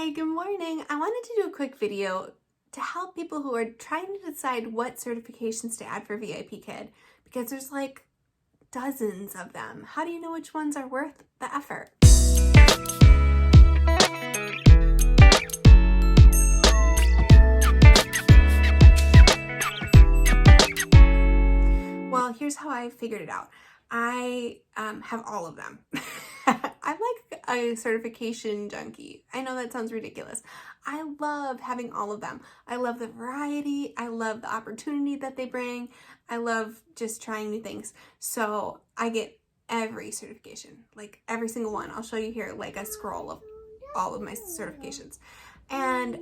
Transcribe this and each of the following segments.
Hi, good morning. I wanted to do a quick video to help people who are trying to decide what certifications to add for VIPKID because there's like dozens of them. How do you know which ones are worth the effort? Well, here's how I figured it out. I have all of them. I'm like a certification junkie. I know that sounds ridiculous. I love having all of them. I love the variety. I love the opportunity that they bring. I love just trying new things. So I get every certification, like every single one. I'll show you here like a scroll of all of my certifications. And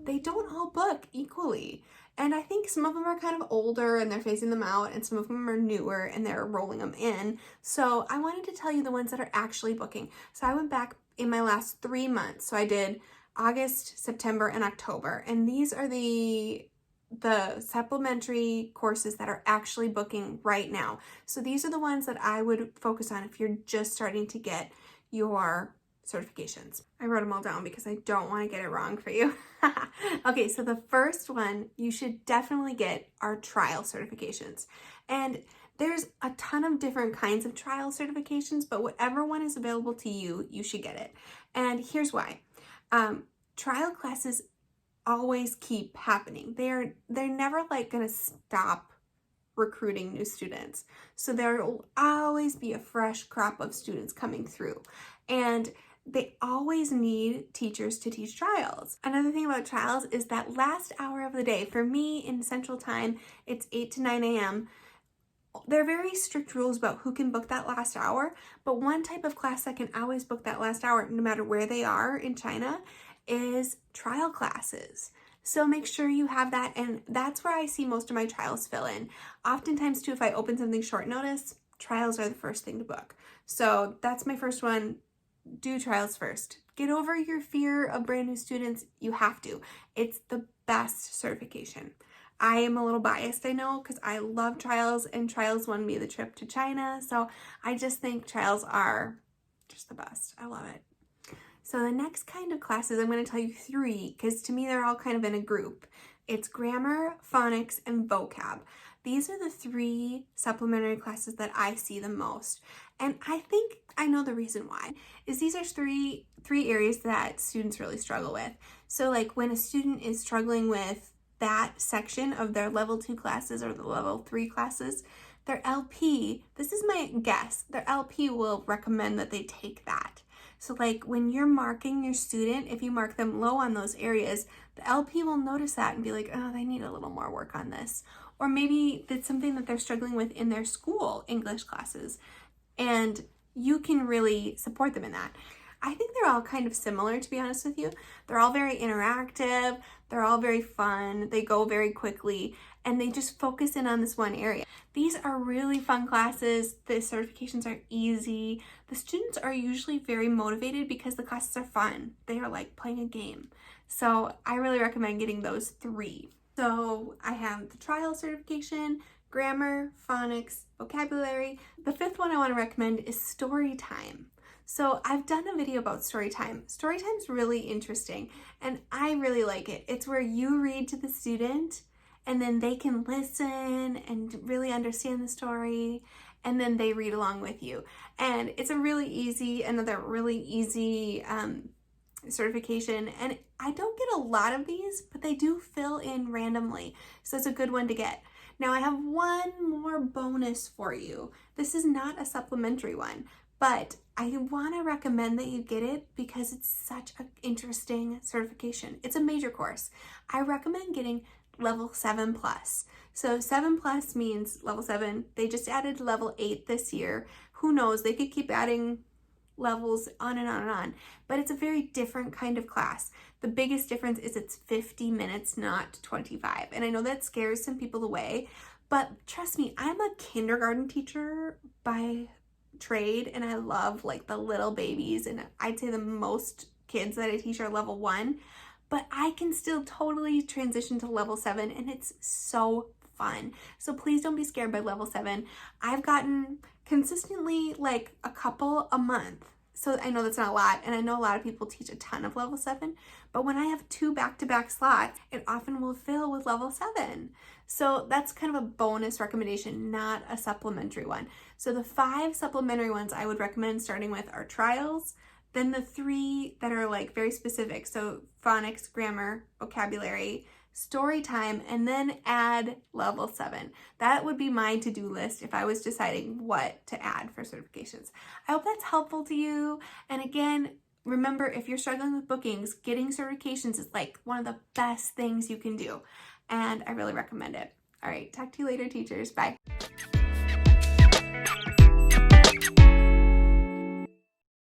they don't all book equally. And I think some of them are kind of older and they're phasing them out, and some of them are newer and they're rolling them in. So I wanted to tell you the ones that are actually booking. So I went back in my last 3 months. So I did August, September, and October. And these are the supplementary courses that are actually booking right now. So these are the ones that I would focus on if you're just starting to get your certifications. I wrote them all down because I don't want to get it wrong for you. Okay, so the first one you should definitely get are trial certifications. And there's a ton of different kinds of trial certifications, but whatever one is available to you, you should get it. And here's why. Trial classes always keep happening. They're never like going to stop recruiting new students. So there will always be a fresh crop of students coming through. And they always need teachers to teach trials. Another thing about trials is that last hour of the day, for me in Central Time, it's 8 to 9 a.m. There are very strict rules about who can book that last hour, but one type of class that can always book that last hour, no matter where they are in China, is trial classes. So make sure you have that, and that's where I see most of my trials fill in. Oftentimes too, if I open something short notice, trials are the first thing to book. So that's my first one. Do trials first. Get over your fear of brand new students. You have to. It's the best certification. I am a little biased, I know, because I love trials, and trials won me the trip to China. So I just think trials are just the best. I love it. So the next kind of classes, I'm going to tell you 3, because to me they're all kind of in a group. It's grammar, phonics, and vocab. These are the 3 supplementary classes that I see the most. And I think I know the reason why. Is these are three areas that students really struggle with. So like when a student is struggling with that section of their level 2 classes or the level 3 classes, their LP, this is my guess, their LP will recommend that they take that. So like when you're marking your student, if you mark them low on those areas, the LP will notice that and be like, oh, they need a little more work on this. Or maybe it's something that they're struggling with in their school English classes, and you can really support them in that. I think they're all kind of similar, to be honest with you. They're all very interactive, they're all very fun, they go very quickly, and they just focus in on this one area. These are really fun classes. The certifications are easy. The students are usually very motivated because the classes are fun. They are like playing a game. So I really recommend getting those 3. So I have the trial certification, grammar, phonics, vocabulary. The 5th one I want to recommend is story time. So I've done a video about story time. Story time is really interesting and I really like it. It's where you read to the student and then they can listen and really understand the story, and then they read along with you. And it's another really easy certification, and I don't get a lot of these, but they do fill in randomly, so it's a good one to get. Now I have one more bonus for you. This is not a supplementary one, but I want to recommend that you get it because it's such an interesting certification. It's a major course. I recommend getting level 7+. So 7+ means level 7. They just added level 8 this year. Who knows? They could keep adding levels on and on and on, but it's a very different kind of class. The biggest difference is it's 50 minutes, not 25. And I know that scares some people away, but trust me, I'm a kindergarten teacher by trade, and I love like the little babies, and I'd say the most kids that I teach are level 1, but I can still totally transition to level 7, and it's so fun. So please don't be scared by level 7. I've gotten consistently like a couple a month. So I know that's not a lot, and I know a lot of people teach a ton of level 7, but when I have 2 back-to-back slots, it often will fill with level 7. So that's kind of a bonus recommendation, not a supplementary one. So the 5 supplementary ones I would recommend starting with are trials, then the 3 that are like very specific. So phonics, grammar, vocabulary, story time, and then add level 7. That would be my to-do list if I was deciding what to add for certifications. I hope that's helpful to you. And again, remember, if you're struggling with bookings, getting certifications is like one of the best things you can do. And I really recommend it. All right, talk to you later, teachers. Bye.